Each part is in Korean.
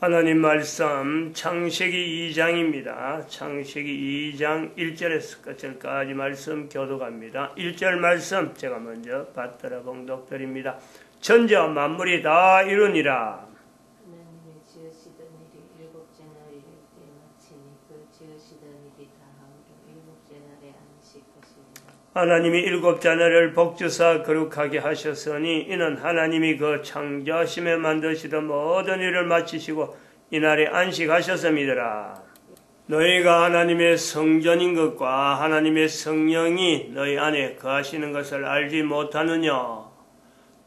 하나님 말씀 창세기 2장입니다. 창세기 2장 1절에서 끝절까지 말씀 교독합니다. 1절 말씀 제가 먼저 받들어 봉독드립니다. 천지와 만물이 다 이루니라. 하나님의 지으시던 일이 일곱째 날이 이르게 마치니 그 지으시던 일이 다하므로 일곱째 날에 안식하시니라. 하나님이 일곱째 날을 복주사 거룩하게 하셨으니 이는 하나님이 그 창조하심에 만드시던 모든 일을 마치시고 이날에 안식하셨음이더라. 너희가 하나님의 성전인 것과 하나님의 성령이 너희 안에 거하시는 것을 알지 못하느냐.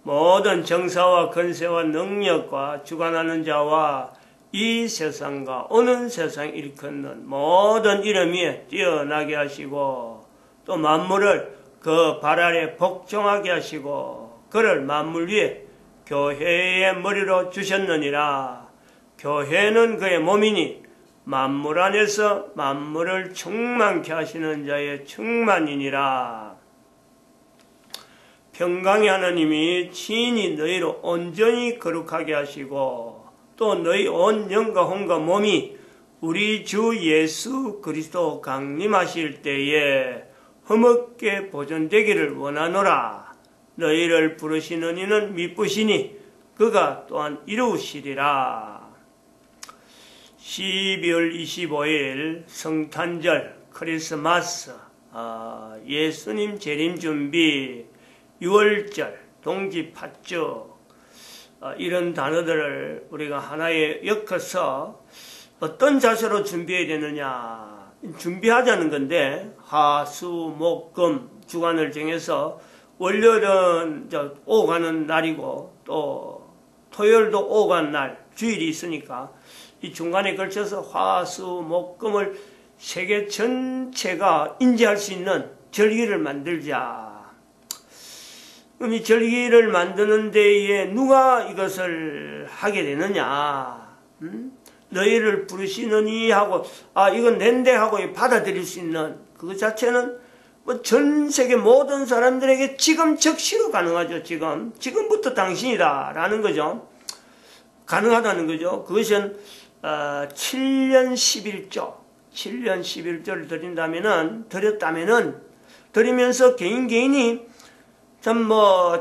모든 정사와 권세와 능력과 주관하는 자와 이 세상과 오는 세상 일컫는 모든 이름 위에 뛰어나게 하시고 또 만물을 그 발 아래 복종하게 하시고 그를 만물 위에 교회의 머리로 주셨느니라. 교회는 그의 몸이니 만물 안에서 만물을 충만케 하시는 자의 충만이니라. 평강의 하나님이 친히 너희로 온전히 거룩하게 하시고 또 너희 온 영과 혼과 몸이 우리 주 예수 그리스도 강림하실 때에 흠없게 보존되기를 원하노라. 너희를 부르시는 이는 미쁘시니 그가 또한 이루시리라. 12월 25일 성탄절 크리스마스 예수님 재림 준비 6월절 동지 팥죽 이런 단어들을 우리가 하나에 엮어서 어떤 자세로 준비해야 되느냐 준비하자는 건데 화, 수, 목, 금 주간을 정해서 월요일은 오고 가는 날이고 또 토요일도 오고 가는 날 주일이 있으니까 이 중간에 걸쳐서 화, 수, 목, 금을 세계 전체가 인지할 수 있는 절기를 만들자. 그럼 이 절기를 만드는 데에 누가 이것을 하게 되느냐? 너희를 부르시느니 하고 이건 낸데 하고 받아들일 수 있는 그 자체는 뭐 전 세계 모든 사람들에게 지금 즉시로 가능하죠. 지금부터 당신이다 라는 거죠. 가능하다는 거죠. 그것은 7년 11조를 드리면서 개인이 참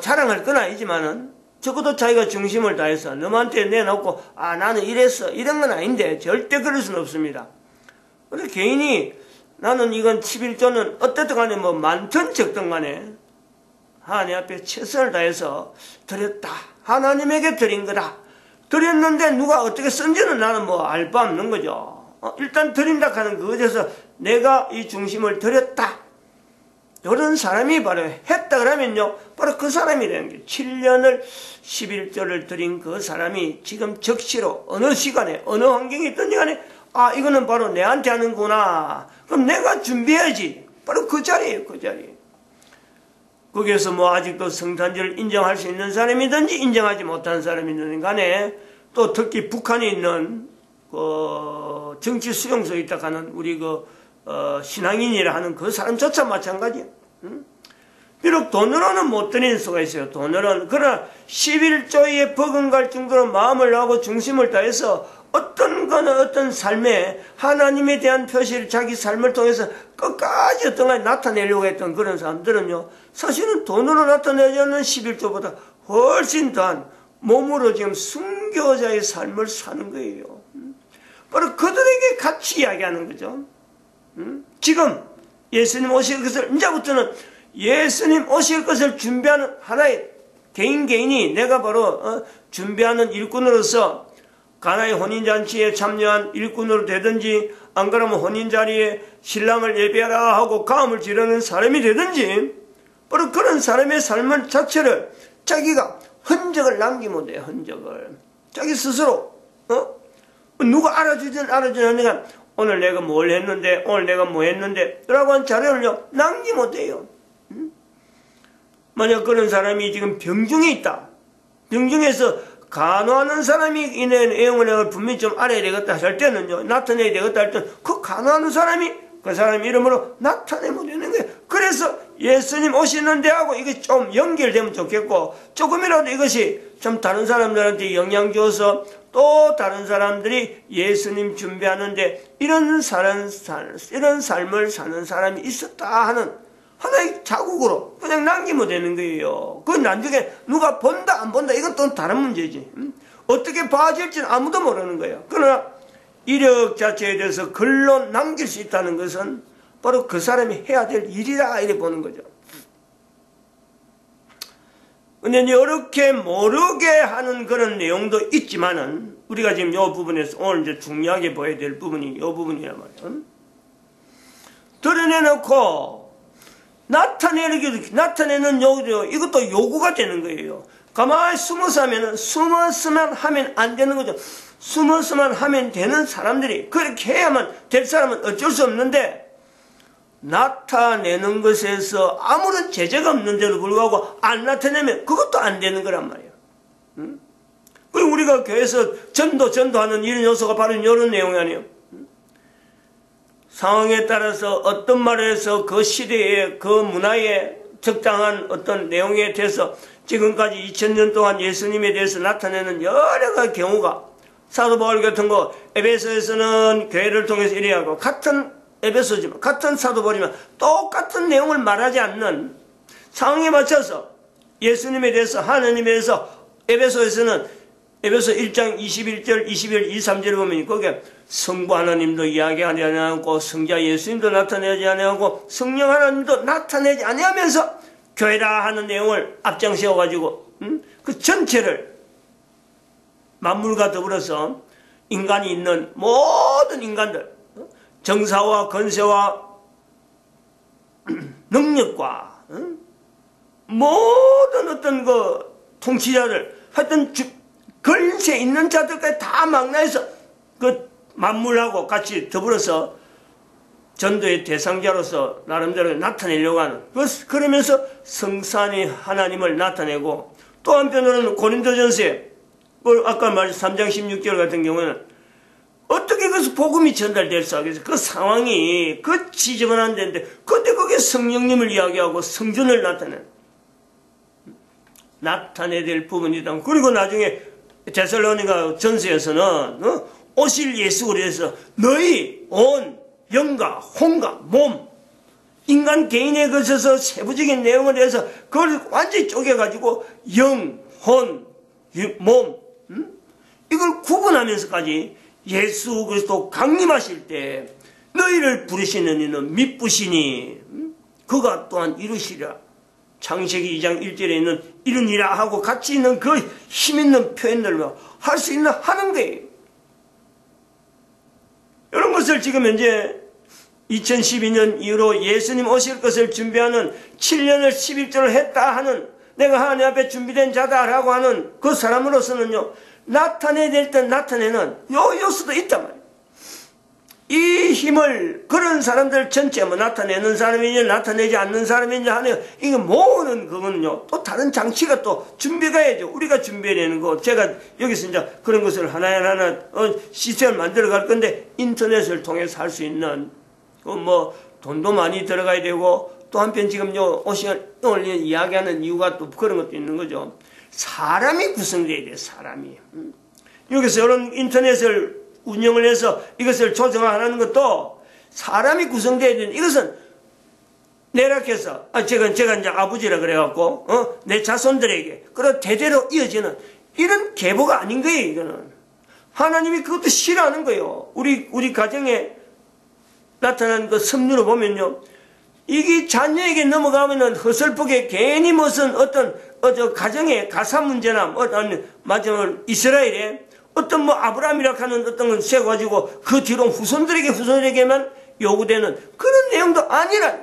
자랑할 건 아니지만은 적어도 자기가 중심을 다해서 너한테 내놓고 나는 이랬어 이런 건 아닌데 절대 그럴 수는 없습니다. 근데 개인이 나는 이건 11조는 어떻든 간에 많든 적든 간에 하나님 앞에 최선을 다해서 드렸다. 하나님에게 드린 거다. 드렸는데 누가 어떻게 쓴지는 나는 알 바 없는 거죠. 일단 드린다 하는 그것에서 내가 이 중심을 드렸다. 이런 사람이 바로 했다 그러면요. 바로 그 사람이 되는 게 7년을 11조를 드린 그 사람이 지금 즉시로 어느 시간에 어느 환경에 있든지 간에 이거는 바로 내한테 하는구나. 그럼 내가 준비해야지. 바로 그 자리예요. 그 자리. 거기에서 아직도 성탄절을 인정할 수 있는 사람이든지 인정하지 못하는 사람이든 간에 또 특히 북한에 있는 정치 수용소에 있다 하는 우리 신앙인이라 하는 그 사람조차 마찬가지예요. 비록 돈으로는 못 드릴 수가 있어요. 그러나 11조에 버금갈 정도로 마음을 하고 중심을 다해서 어떤 삶에 하나님에 대한 표시를 자기 삶을 통해서 끝까지 어떤 걸 나타내려고 했던 그런 사람들은요. 사실은 돈으로 나타내려는 11조보다 훨씬 더한 몸으로 지금 순교자의 삶을 사는 거예요. 바로 그들에게 같이 이야기하는 거죠. 지금 예수님 오실 것을 이제부터는 예수님 오실 것을 준비하는 하나의 개인이 내가 바로 준비하는 일꾼으로서 가나의 혼인잔치에 참여한 일꾼으로 되든지 안 그러면 혼인자리에 신랑을 예배하라 하고 가음을 지르는 사람이 되든지 바로 그런 사람의 삶을 자체를 자기가 흔적을 남기면 돼요. 흔적을 자기 스스로 누가 알아주든 않으니까 오늘 내가 뭘 했는데 오늘 내가 뭐 했는데 라고 한 자료를요 남기면 돼요. 만약 그런 사람이 지금 병중에 있다. 병중에서 간호하는 사람이 이 내용을 내가 분명히 좀 알아야 되겠다 할 때는요. 나타내야 되겠다 할 때는 그 간호하는 사람이 그 사람 이름으로 나타내면 되는 거예요. 그래서 예수님 오시는 데하고 이게 좀 연결되면 좋겠고 조금이라도 이것이 좀 다른 사람들한테 영향 줘서 또 다른 사람들이 예수님 준비하는데 이런 삶을 사는 사람이 있었다 하는 하나의 자국으로 그냥 남기면 되는 거예요. 그 나중에 누가 본다 안 본다 이건 또 다른 문제지. 어떻게 봐줄지는 아무도 모르는 거예요. 그러나 이력 자체에 대해서 글로 남길 수 있다는 것은 바로 그 사람이 해야 될 일이다 이렇게 보는 거죠. 근데 이렇게 모르게 하는 그런 내용도 있지만은 우리가 지금 이 부분에서 오늘 이제 중요하게 보여야 될 부분이 이 부분이란 말이에요. 드러내놓고 나타내는 이것도 요구가 되는 거예요. 가만히 숨어서만 하면 안 되는 거죠. 숨어서만 하면 되는 사람들이 그렇게 해야만 될 사람은 어쩔 수 없는데 나타내는 것에서 아무런 제재가 없는데도 불구하고 안 나타내면 그것도 안 되는 거란 말이에요. 그리고 우리가 교회에서 전도하는 이런 요소가 바로 이런 내용이 아니에요. 상황에 따라서 어떤 말을 해서 그 시대에 그 문화에 적당한 어떤 내용에 대해서 지금까지 2000년 동안 예수님에 대해서 나타내는 여러 가지 경우가 사도 바울 같은 거 에베소에서는 교회를 통해서 이래 하고 같은 에베소지만 같은 사도 바울이면 똑같은 내용을 말하지 않는 상황에 맞춰서 예수님에 대해서 하나님에 대해서 에베소에서는 에베소 1장 21절, 22절, 23절을 보면 거기에 성부 하나님도 이야기하지 아니하고 성자 예수님도 나타내지 아니하고 성령 하나님도 나타내지 아니하면서 교회라 하는 내용을 앞장세워가지고 그 전체를 만물과 더불어서 인간이 있는 모든 인간들 정사와 건세와 능력과 모든 어떤 그 통치자들 하여튼 권세 있는 자들까지 다 망라해서 그 만물하고 같이 더불어서 전도의 대상자로서 나름대로 나타내려고 하는 그러면서 성산이 하나님을 나타내고 또 한편으로는 고린도전서에 아까 말씀 3장 16절 같은 경우는 어떻게 그래서 복음이 전달될 수 하겠어요? 그 상황이 그 지저분한 데인데 그때 거기에 성령님을 이야기하고 성전을 나타내야 될 부분이다. 그리고 나중에 데살로니가 전서에서는 오실 예수 그래서 너희 온 영과 혼과 몸 인간 개인에 걸쳐서 세부적인 내용에 대해서 그걸 완전히 쪼개가지고 영, 혼, 몸 이걸 구분하면서까지 예수 그리스도 강림하실 때 너희를 부르시는 이는 미쁘시니 그가 또한 이루시리라. 창세기 2장 1절에 있는 이루니라 하고 같이 있는 그 힘있는 표현들로 할 수 있는 하는 거예요. 이런 것을 지금 현재 2012년 이후로 예수님 오실 것을 준비하는 7년을 11조를 했다 하는 내가 하나님 앞에 준비된 자다라고 하는 그 사람으로서는요 나타내야 될 때 나타내는 요 요소도 있단 말이에요. 이 힘을 그런 사람들 전체 뭐 나타내는 사람이냐 나타내지 않는 사람이냐 하는 이게 모으는 그거는요 또 다른 장치가 또 준비가 해야죠. 우리가 준비해내는 거 제가 여기서 이제 그런 것을 하나하나 시스템을 만들어 갈 건데 인터넷을 통해서 할 수 있는 뭐 돈도 많이 들어가야 되고 또 한편 지금 오늘 이야기하는 이유가 또 그런 것도 있는 거죠. 사람이 구성돼야 돼요. 사람이 여기서 이런 인터넷을 운영을 해서 이것을 조정하는 것도 사람이 구성돼야 되는 이것은 내락해서 제가 이제 아버지라 그래갖고 내 자손들에게 그런 대대로 이어지는 이런 계보가 아닌 거예요. 이거는 하나님이 그것도 싫어하는 거예요. 우리 가정에 나타난 그 섭리로 보면요 이게 자녀에게 넘어가면은 허설프게 괜히 무슨 어떤 가정의 가사 문제나 마지막 이스라엘에 어떤 뭐 아브라함이라 하는 어떤 걸 세워가지고 그 뒤로 후손들에게만 요구되는 그런 내용도 아니라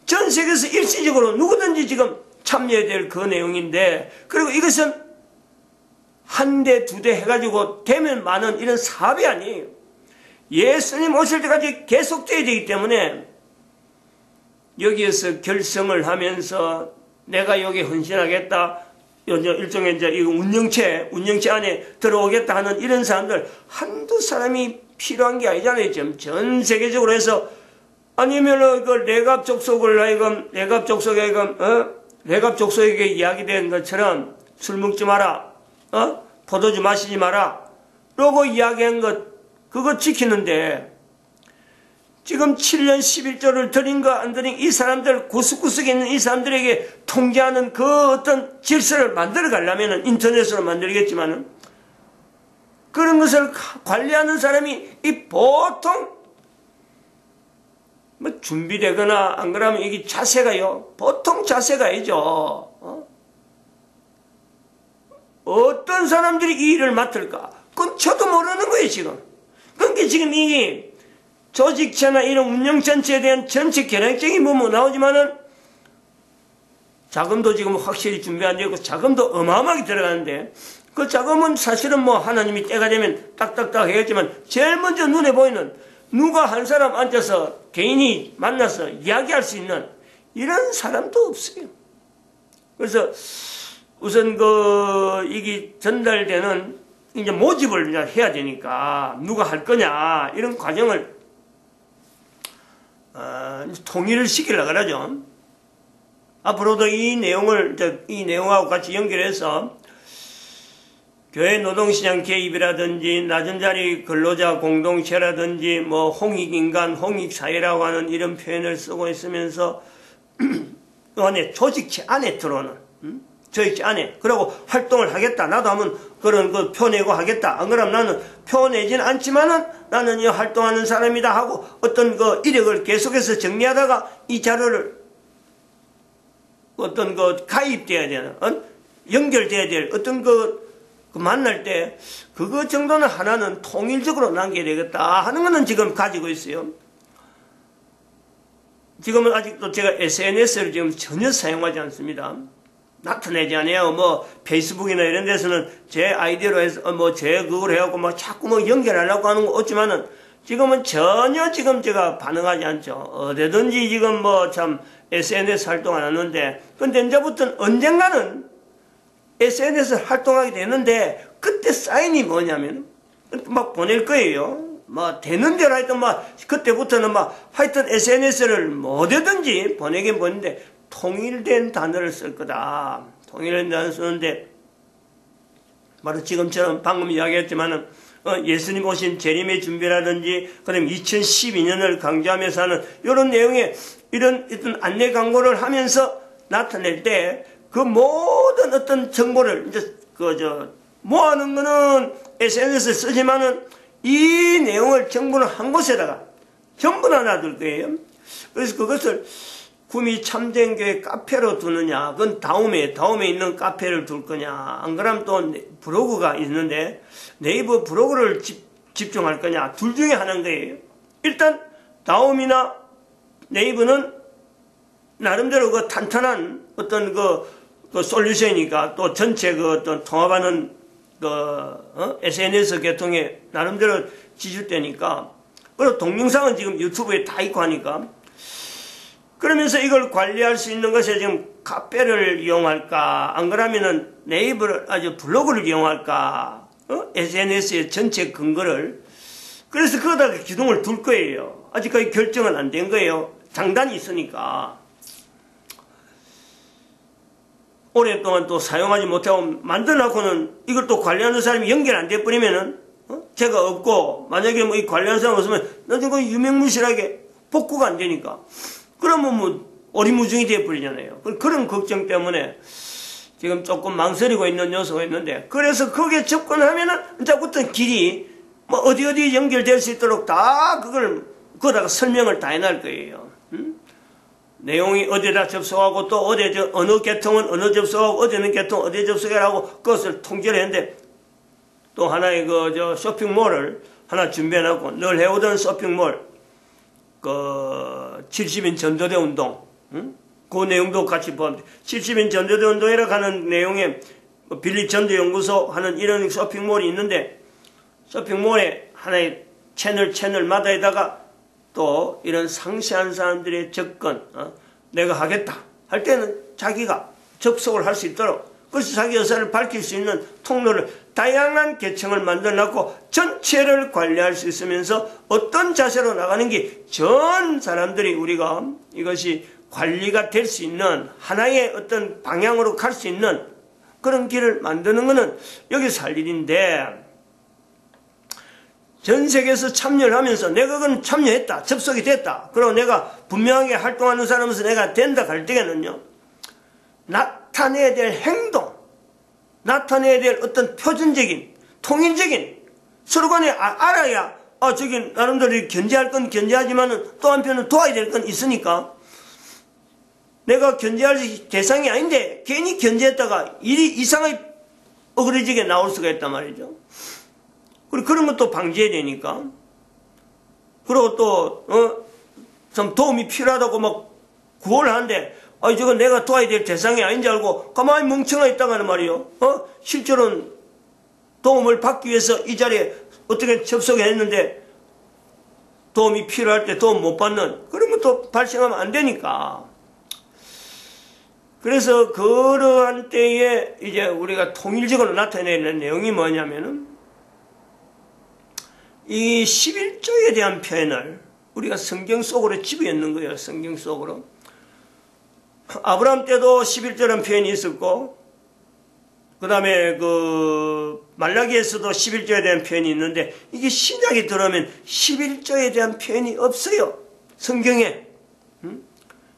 전 세계에서 일시적으로 누구든지 지금 참여해야 될 그 내용인데 그리고 이것은 한 대, 두 대 해가지고 되면 많은 이런 사업이 아니에요. 예수님 오실 때까지 계속돼야 되기 때문에 여기에서 결성을 하면서 내가 여기 헌신하겠다. 일종의 이제 이거 운영체 안에 들어오겠다 하는 이런 사람들 한두 사람이 필요한 게 아니잖아요. 지금 전 세계적으로 해서 아니면은 그 레갑 족속에게 이야기된 것처럼 술 먹지 마라. 포도주 마시지 마라 라고 이야기한 것 그거 지키는데 지금 7년 11조를 드린 거 안 드린 이 사람들 구석구석에 있는 이 사람들에게 통제하는 그 어떤 질서를 만들어 가려면 인터넷으로 만들겠지만은 그런 것을 관리하는 사람이 이 보통 뭐 준비되거나 안 그러면 이게 자세가요 보통 자세가 아니죠. 어떤 사람들이 이 일을 맡을까? 그건 저도 모르는 거예요 지금. 그러니까 지금 이게 조직체나 이런 운영 전체에 대한 전체 계량적인 부분 나오지만은 자금도 지금 확실히 준비 안 되고 자금도 어마어마하게 들어가는데 그 자금은 사실은 뭐 하나님이 때가 되면 딱딱딱 해야겠지만 제일 먼저 눈에 보이는 누가 한 사람 앉아서 개인이 만나서 이야기할 수 있는 이런 사람도 없어요. 그래서 우선 이게 전달되는 이제 모집을 이제 해야 되니까 누가 할 거냐 이런 과정을 통일을 시키려고 그러죠. 앞으로도 이 내용하고 같이 연결해서 교회 노동시장 개입이라든지 낮은 자리 근로자 공동체라든지 뭐 홍익인간, 홍익사회라고 하는 이런 표현을 쓰고 있으면서 그 안에 조직체 안에 들어오는 조직체 안에 그리고 활동을 하겠다. 나도 한번 그런 거 펴내고 하겠다. 안 그러면 나는 펴내지는 않지만은 나는 이 활동하는 사람이다 하고 어떤 그 이력을 계속해서 정리하다가 이 자료를 어떤 그 가입돼야 되는 연결돼야 될 어떤 그 만날 때 그거 정도는 하나는 통일적으로 남겨야 되겠다 하는 거는 지금 가지고 있어요. 지금은 아직도 제가 SNS를 지금 전혀 사용하지 않습니다. 나타내지 않아요. 뭐 페이스북이나 이런 데서는 제 아이디어로 해서 뭐 제 그걸 해갖고 막 자꾸 뭐 연결하려고 하는 거 없지만은 지금은 전혀 지금 제가 반응하지 않죠. 어디든지 지금 뭐 참 SNS 활동 안 하는데 근데 이제부터는 언젠가는 SNS 활동하게 되는데 그때 사인이 뭐냐면 막 보낼 거예요. 뭐 되는 대로 하여튼 막 그때부터는 막 하여튼 SNS를 뭐든지 보내긴 보는데 통일된 단어를 쓸 거다. 통일된 단어를 쓰는데 바로 지금처럼 방금 이야기했지만은 예수님 오신 재림의 준비라든지 그다음에 2012년을 강조하면서 하는 이런 내용의 이런 어떤 안내 광고를 하면서 나타낼 때 그 모든 어떤 정보를 이제 모아놓은 거는 SNS에 쓰지만은 이 내용을 정부는 한 곳에다가 전부 다 놔둘 거예요. 그래서 그것을 구미 참된교회 카페로 두느냐, 그건 다음에 있는 카페를 둘 거냐, 안 그러면 또 브로그가 있는데 네이버 브로그를 집중할 거냐, 둘 중에 하나인 거예요. 일단 다음이나 네이버는 나름대로 그 탄탄한 어떤 그 솔루션이니까 또 전체 그 어떤 통합하는 SNS 계통에 나름대로 지출되니까 그리고 동영상은 지금 유튜브에 다 있고 하니까 그러면서 이걸 관리할 수 있는 것에 지금 카페를 이용할까 안 그러면은 네이버를 블로그를 이용할까 SNS의 전체 근거를 그래서 거기다가 기둥을 둘 거예요. 아직까지 결정은 안 된 거예요. 장단이 있으니까. 오랫동안 또 사용하지 못하고 만들어놓고는 이걸 또 관리하는 사람이 연결 안 돼버리면은 제가 없고 만약에 뭐 이 관리하는 사람 없으면 나중에 유명무실하게 복구가 안 되니까 그러면 뭐 오리무중이 돼버리잖아요. 그런 걱정 때문에 지금 조금 망설이고 있는 요소가 있는데 그래서 거기에 접근하면은 이제 어떤 길이 뭐 어디 연결될 수 있도록 다 거기다가 설명을 다 해놓을 거예요. 내용이 어디다 접속하고 또 어느 계통은 어느 접속하고 어디는 계통 어디에 접속하라고 그것을 통제를 했는데 또 하나의 쇼핑몰을 하나 준비해놨고 늘 해오던 쇼핑몰 70인 전도대 운동 그 내용도 같이 포함돼 70인 전도대 운동이라고 하는 내용에 빌립 전도연구소 하는 이런 쇼핑몰이 있는데 쇼핑몰에 하나의 채널마다에다가 또 이런 상세한 사람들의 접근 내가 하겠다 할 때는 자기가 접속을 할 수 있도록 그래서 자기 의사를 밝힐 수 있는 통로를 다양한 계층을 만들어놨고 전체를 관리할 수 있으면서 어떤 자세로 나가는 게 전 사람들이 우리가 이것이 관리가 될 수 있는 하나의 어떤 방향으로 갈 수 있는 그런 길을 만드는 것은 여기서 할 일인데, 전 세계에서 참여를 하면서 내가 그건 참여했다, 접속이 됐다, 그리고 내가 분명하게 활동하는 사람으로서 내가 된다 할 때에는요, 나타내야 될 행동, 나타내야 될 어떤 표준적인, 통일적인, 서로 간에 알아야, 저기 나름대로 견제할 건 견제하지만은 또 한편은 도와야 될 건 있으니까, 내가 견제할 대상이 아닌데 괜히 견제했다가 일이 이상하게 어그러지게 나올 수가 있단 말이죠. 그리고 그런 것도 방지해야 되니까. 그리고 또 좀 도움이 필요하다고 막 구호를 하는데 저건 내가 도와야 될 대상이 아닌 줄 알고 가만히 멍청하게 있다가는 말이요. 실제로는 도움을 받기 위해서 이 자리에 어떻게 접속했는데 도움이 필요할 때 도움 못 받는 그런 것도 발생하면 안 되니까. 그래서 그러한 때에 이제 우리가 통일적으로 나타내는 내용이 뭐냐면은 이 11조에 대한 표현을 우리가 성경 속으로 집어넣는 거예요. 성경 속으로. 아브라함 때도 11조라는 표현이 있었고, 그 다음에 말라기에서도 11조에 대한 표현이 있는데, 이게 신약에 들어오면 11조에 대한 표현이 없어요. 성경에.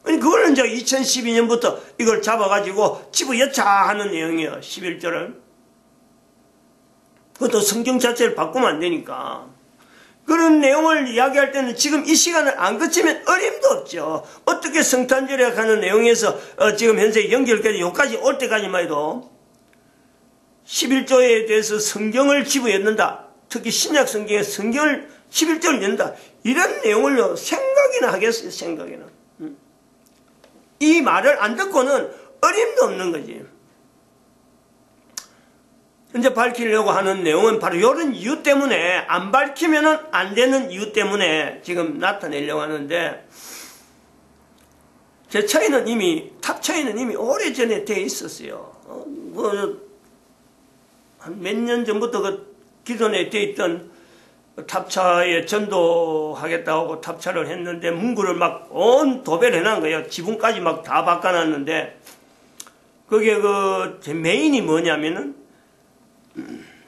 아니, 그걸 이제 2012년부터 이걸 잡아가지고 집어넣자 하는 내용이에요. 11조를. 그것도 성경 자체를 바꾸면 안 되니까. 그런 내용을 이야기할 때는 지금 이 시간을 안 거치면 어림도 없죠. 어떻게 성탄절에 가는 내용에서 지금 현재 연결까지 여기까지 올 때까지만 해도 11조에 대해서 성경을 집어넣는다. 특히 신약 성경에 성경을 11조를 넣는다. 이런 내용을요 생각이나 하겠어요. 생각이나. 이 말을 안 듣고는 어림도 없는 거지. 현재 밝히려고 하는 내용은 바로 이런 이유 때문에, 안 밝히면 안 되는 이유 때문에 지금 나타내려고 하는데, 탑 차이는 이미 오래전에 돼 있었어요. 한 몇 년 전부터 기존에 돼 있던 탑차에 전도하겠다고 탑차를 했는데, 문구를 막 온 도배를 해놓은 거예요. 지붕까지 막 다 바꿔놨는데, 그게 메인이 뭐냐면은,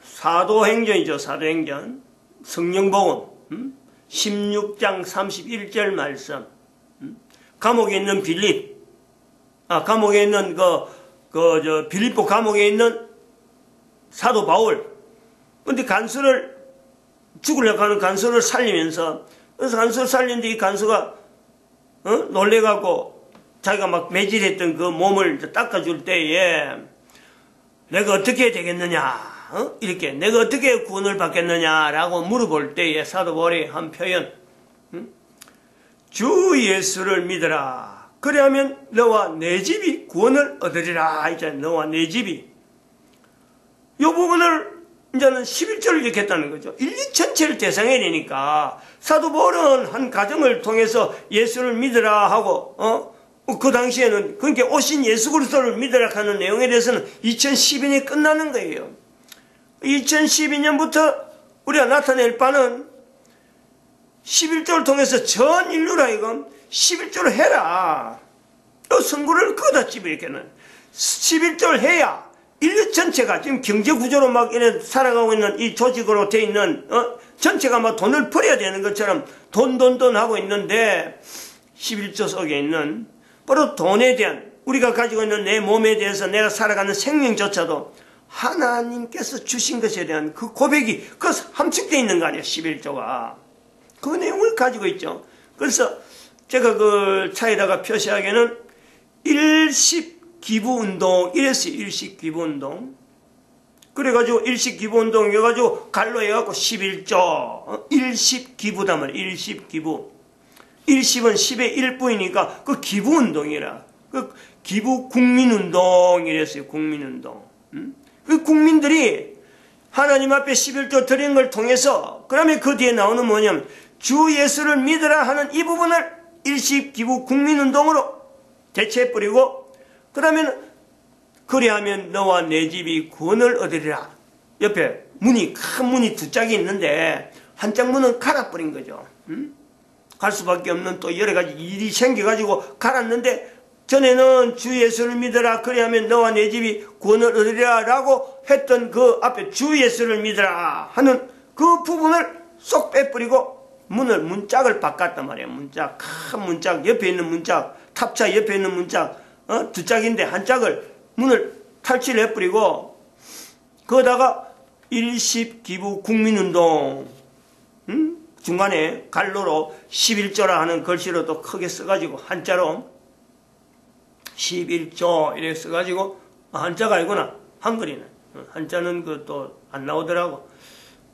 사도행전이죠. 사도행전. 성령복음. 16장 31절 말씀. 감옥에 있는 빌립. 감옥에 있는 빌립보 감옥에 있는 사도 바울. 근데 죽으려고 하는 간수를 살리면서, 그래서 간수를 살리는데 이 간수가, 놀래갖고 자기가 막 매질했던 그 몸을 닦아줄 때에 내가 어떻게 되겠느냐. 이렇게 내가 어떻게 구원을 받겠느냐라고 물어볼 때에 사도 바울이 한 표현, 주 예수를 믿어라. 그래야면 너와 내 집이 구원을 얻으리라. 이제 너와 내 집이. 이 부분을 이제는 11절을 이렇게 했다는 거죠. 인류 전체를 대상해야 되니까 사도 바울은 한 가정을 통해서 예수를 믿으라 하고 그 당시에는 그러니까 오신 예수 그리스도를 믿으라 하는 내용에 대해서는 2012년이 끝나는 거예요. 2012년부터 우리가 나타낼 바는 11조를 통해서 전 인류라 이건 11조를 해라. 선구를 거다 집어넣기는 11조를 해야 인류 전체가 지금 경제구조로 막 이래 살아가고 있는 이 조직으로 돼 있는 전체가 막 돈을 벌여야 되는 것처럼 돈 하고 있는데 11조 속에 있는 바로 돈에 대한 우리가 가지고 있는 내 몸에 대해서 내가 살아가는 생명조차도 하나님께서 주신 것에 대한 그 고백이 함축되어 있는 거 아니에요. 11조가. 그 내용을 가지고 있죠. 그래서 제가 그 차에다가 표시하기에는 일식기부운동 이랬어요. 일식기부운동. 그래가지고 일식기부운동 해가지고 갈로 해갖고 11조 일식기부단 말이에요. 일식기부. 일십은 10의 1부이니까 그 기부운동이라. 그 기부국민운동 이랬어요. 국민운동. 그 국민들이 하나님 앞에 11조 드린 걸 통해서 그러면 그 뒤에 나오는 뭐냐면 주 예수를 믿으라 하는 이 부분을 일식기부 국민운동으로 대체해버리고 그러면 그리하면 너와 내 집이 구원을 얻으리라. 옆에 큰 문이 두 짝이 있는데 한 짝 문은 갈아버린 거죠. 갈 수밖에 없는 또 여러 가지 일이 생겨가지고 갈았는데 전에는 주 예수를 믿어라 그리하면 너와 내 집이 구원을 얻으리라 라고 했던 그 앞에 주 예수를 믿어라 하는 그 부분을 쏙 빼버리고 문짝을 바꿨단 말이에요. 문짝, 큰 문짝, 옆에 있는 문짝, 탑차 옆에 있는 문짝, 두 짝인데 한 짝을 문을 탈취해버리고 거기다가 일십 기부 국민운동 중간에 갈로로 11조라 하는 글씨로 또 크게 써가지고 한자로 11조 이렇게 써가지고 한자가 아니구나 한글이네. 한자는 그 또 안 나오더라고.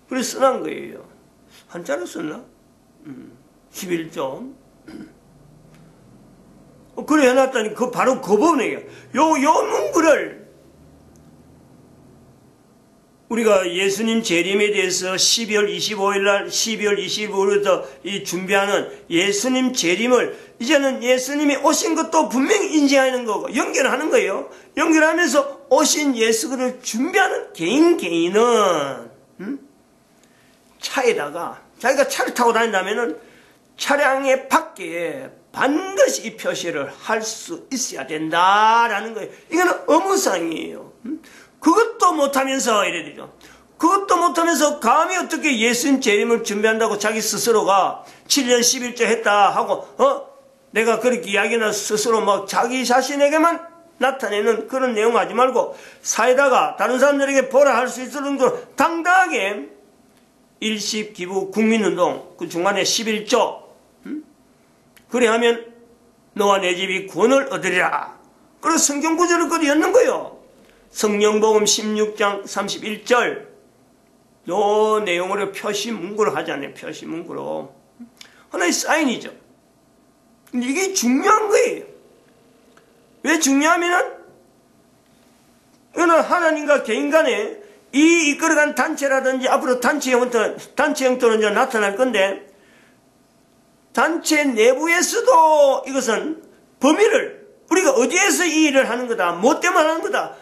그래서 써놓은 거예요. 한자로 썼나? 11조. 그래 해놨더니 그 바로 그 부분이에요. 요 문구를 우리가 예수님 재림에 대해서 12월 25일 날 12월 25일부터 이 준비하는 예수님 재림을 이제는 예수님이 오신 것도 분명히 인지하는 거고 연결하는 거예요. 연결하면서 오신 예수를 준비하는 개인은 차에다가 자기가 차를 타고 다닌다면은 차량의 밖에 반드시 이 표시를 할 수 있어야 된다라는 거예요. 이거는 의무사항이에요. 그것도 못하면서 이래 되죠. 그것도 못하면서 감히 어떻게 예수님 재림을 준비한다고 자기 스스로가 7년 11조 했다 하고 내가 그렇게 이야기나 스스로 막 자기 자신에게만 나타내는 그런 내용 하지 말고 사회다가 다른 사람들에게 보라 할 수 있을 정도로 당당하게 일십 기부 국민운동 그 중간에 11조 그래 하면 너와 내 집이 구원을 얻으리라. 그래서 성경 구절을 그리 였는 거예요. 성령복음 16장 31절 요 내용으로 표시문구로 하잖아요. 표시문구로 하나의 사인이죠. 근데 이게 중요한 거예요. 왜 중요하면은 이거는 하나님과 개인 간에 이 이끌어간 단체라든지 앞으로 단체 형태로 이제 나타날 건데 단체 내부에서도 이것은 범위를 우리가 어디에서 이 일을 하는 거다 뭐 때문에 하는 거다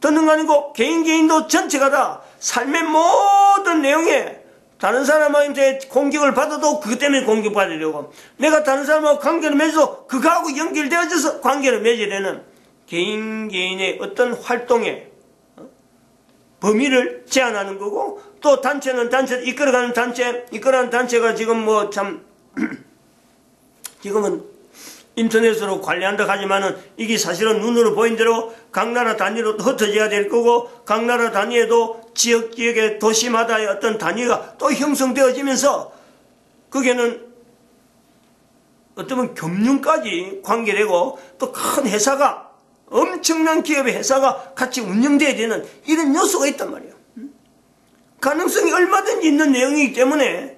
듣는 거 아니고 개인도 전체가 다 삶의 모든 내용에 다른 사람한테 공격을 받아도 그것 때문에 공격받으려고 내가 다른 사람하고 관계를 맺어도 그거하고 연결되어져서 관계를 맺어야 되는 개인의 어떤 활동에 범위를 제한하는 거고 또 단체는 이끌어가는 단체가 지금 뭐 참 지금은 인터넷으로 관리한다 하지만은 이게 사실은 눈으로 보인 대로 각 나라 단위로 흩어져야 될 거고 각 나라 단위에도 지역의 도시마다의 어떤 단위가 또 형성되어지면서 거기에는 어쩌면 금융까지 관계되고 또 큰 회사가 엄청난 기업의 회사가 같이 운영돼야 되는 이런 요소가 있단 말이에요. 가능성이 얼마든지 있는 내용이기 때문에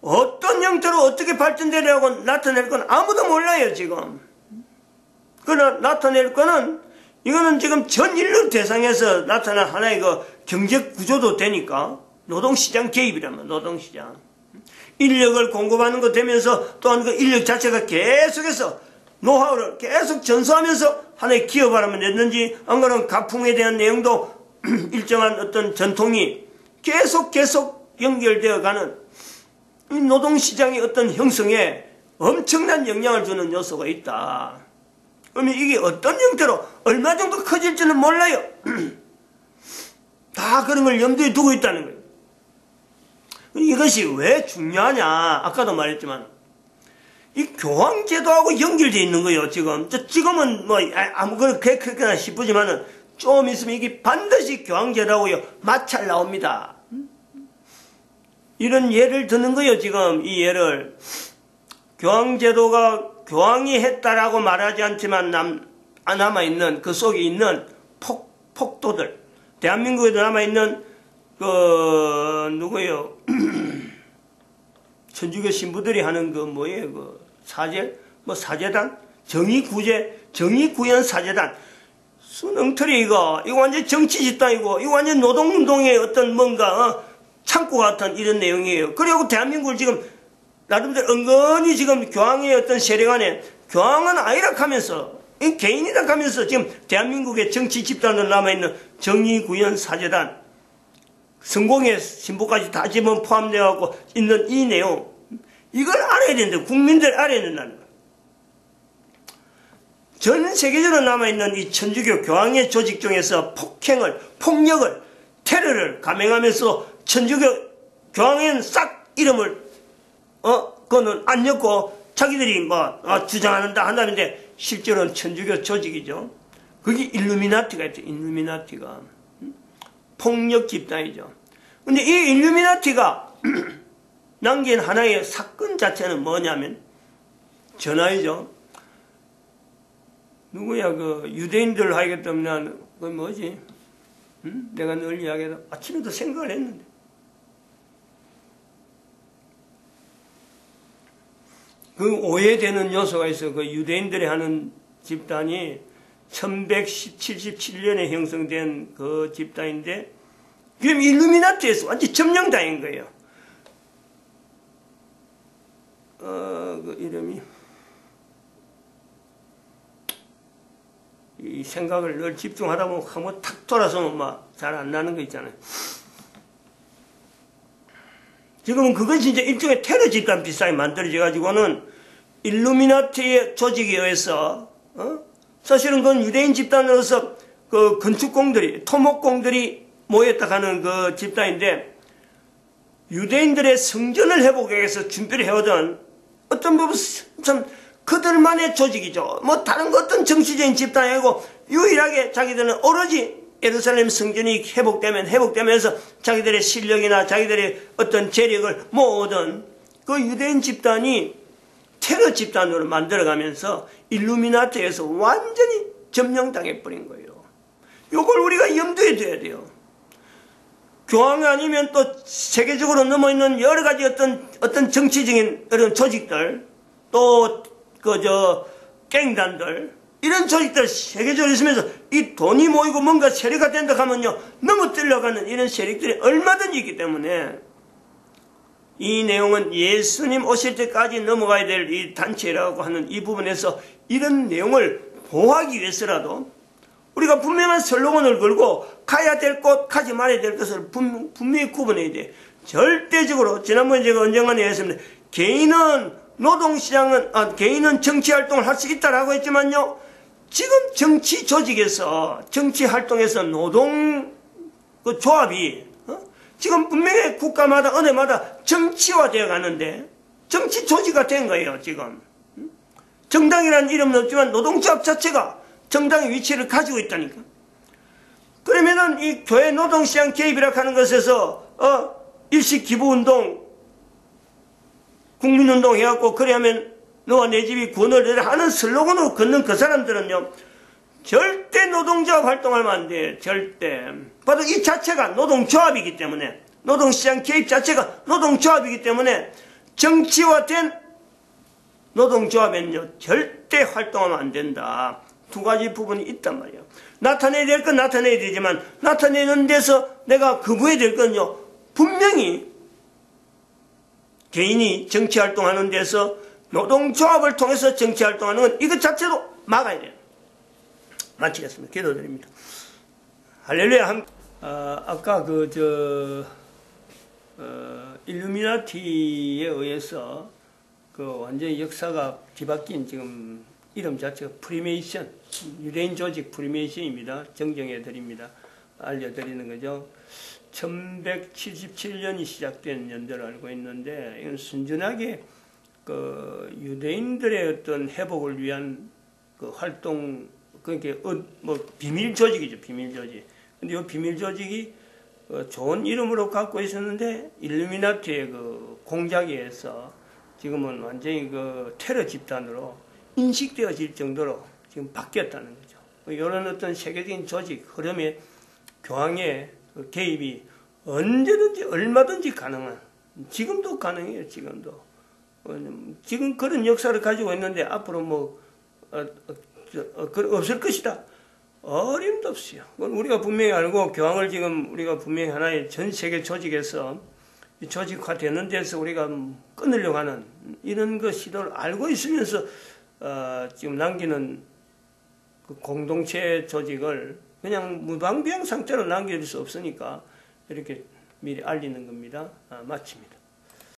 어떤 형태로 어떻게 발전되려고 나타낼 건 아무도 몰라요 지금. 그러나 나타낼 거는 이거는 지금 전 인류 대상에서 나타난 하나의 그 경제 구조도 되니까 노동시장 개입이라면 노동시장 인력을 공급하는 거 되면서 또한 그 인력 자체가 계속해서 노하우를 계속 전수하면서 하나의 기업하라면 됐는지 안 그러면 가풍에 대한 내용도 일정한 어떤 전통이 계속 연결되어 가는 이 노동시장의 어떤 형성에 엄청난 영향을 주는 요소가 있다. 그러면 이게 어떤 형태로 얼마 정도 커질지는 몰라요. 다 그런 걸 염두에 두고 있다는 거예요. 이것이 왜 중요하냐 아까도 말했지만 이 교황제도하고 연결되어 있는 거예요. 지금은 뭐 아무거나 그렇게나 싶으지만은 좀 있으면 이게 반드시 교황제도하고 마찰 나옵니다. 이런 예를 드는 거예요. 지금 이 예를 교황제도가 교황이 했다라고 말하지 않지만 남아있는 그 속에 있는 폭도들 대한민국에도 남아있는 누구예요? 천주교 신부들이 하는 사제단? 정의구현 사제단. 수능틀이 이거 완전 정치 집단이고, 이거 완전 노동운동의 어떤 뭔가, 창고 같은 이런 내용이에요. 그리고 대한민국을 지금, 나름대로 은근히 지금 교황의 어떤 세력 안에, 교황은 아니라 하면서, 개인이라 하면서 지금 대한민국의 정치 집단으로 남아있는 정의구현 사제단, 성공의 신부까지 다 지금 포함되어 있는 이 내용, 이걸 알아야 되는데, 국민들 알아야 된다는 거예요. 전 세계적으로 남아있는 이 천주교 교황의 조직 중에서 폭력을, 테러를 감행하면서 천주교 교황에는 싹 이름을, 그거는 안 엮고 자기들이 주장한다 한다는데 실제로는 천주교 조직이죠. 그게 일루미나티가 있죠. 일루미나티가. 폭력 집단이죠. 근데 이 일루미나티가 남긴 하나의 사건 자체는 뭐냐면 전화이죠. 누구야, 유대인들 하겠다면, 뭐지? 내가 늘 이야기하다, 아침에도 생각을 했는데. 그 오해되는 요소가 있어. 그 유대인들이 하는 집단이 1177년에 형성된 그 집단인데, 그럼 일루미나티에서 완전히 점령당한 거예요. 그 이름이. 이 생각을 늘 집중하다 보면 한번 탁 돌아서면 막 잘 안 나는 거 있잖아요. 지금은 그건 진짜 일종의 테러 집단 비슷하게 만들어져 가지고는 일루미나티의 조직에 의해서 사실은 그건 유대인 집단으로서 그 건축공들이 토목공들이 모였다 하는 그 집단인데 유대인들의 성전을 회복하기 위해서 준비를 해오던 어떤 부분 참 그들만의 조직이죠. 뭐 다른 거 어떤 정치적인 집단이 아니고 유일하게 자기들은 오로지 예루살렘 성전이 회복되면서 자기들의 실력이나 자기들의 어떤 재력을 모으던 그 유대인 집단이 테러 집단으로 만들어가면서 일루미나티에서 완전히 점령당해버린 거예요. 이걸 우리가 염두에 둬야 돼요. 교황이 아니면 또 세계적으로 넘어있는 여러 가지 어떤 정치적인 이런 조직들 또 갱단들 이런 조직들 세계적으로 있으면서 이 돈이 모이고 뭔가 세력화 된다 하면요 넘어뜨려가는 이런 세력들이 얼마든지 있기 때문에 이 내용은 예수님 오실 때까지 넘어가야 될 이 단체라고 하는 이 부분에서 이런 내용을 보호하기 위해서라도 우리가 분명한 슬로건을 걸고 가야 될 곳, 가지 말아야 될 것을 분명히 구분해야 돼. 절대적으로 지난번에 제가 언젠가 얘기했습니다. 개인은 정치 활동을 할 수 있다라고 했지만요. 지금 정치 조직에서 정치 활동에서 노동 그 조합이 지금 분명히 국가마다 어느마다 정치화되어 가는데 정치 조직화 된 거예요. 지금 정당이라는 이름은 없지만 노동조합 자체가 정당의 위치를 가지고 있다니까. 그러면은 이 교회 노동시장 개입이라고 하는 것에서 일식기부운동 국민운동 해갖고 그래야면 너와 내 집이 구원을 얻으라 하는 슬로건으로 걷는 그 사람들은요 절대 노동조합 활동하면 안 돼. 절대. 바로 이 자체가 노동조합이기 때문에 노동시장 개입 자체가 노동조합이기 때문에 정치화된 노동조합에는요 절대 활동하면 안 된다. 두 가지 부분이 있단 말이에요. 나타내야 될 건 나타내야 되지만 나타내는 데서 내가 거부해야 될 건요 분명히 개인이 정치활동하는 데서 노동조합을 통해서 정치활동하는 건 이것 자체도 막아야 돼요. 마치겠습니다. 기도드립니다. 할렐루야. 아까 일루미나티에 의해서 완전히 역사가 뒤바뀐 지금 이름 자체가 프리메이션, 유대인 조직 프리메이션입니다. 정정해 드립니다. 알려드리는 거죠. 1177년이 시작된 연도를 알고 있는데 이건 순전하게 유대인들의 어떤 회복을 위한 활동, 그러니까 비밀 조직이죠. 비밀 조직. 근데 이 비밀 조직이 좋은 이름으로 갖고 있었는데 일루미나티의 공작에 의해서 지금은 완전히 테러 집단으로 인식되어질 정도로 지금 바뀌었다는 거죠. 이런 어떤 세계적인 조직 흐름에 교황의 개입이 언제든지 얼마든지 가능한, 지금도 가능해요. 지금도 지금 그런 역사를 가지고 있는데 앞으로 없을 것이다. 어림도 없어요. 그건 우리가 분명히 알고 교황을 지금 우리가 분명히 하나의 전 세계 조직에서 조직화되는 데서 우리가 끊으려고 하는 이런 시도를 알고 있으면서 지금 남기는 공동체 조직을 그냥 무방비한 상태로 남길 수 없으니까 이렇게 미리 알리는 겁니다. 마칩니다.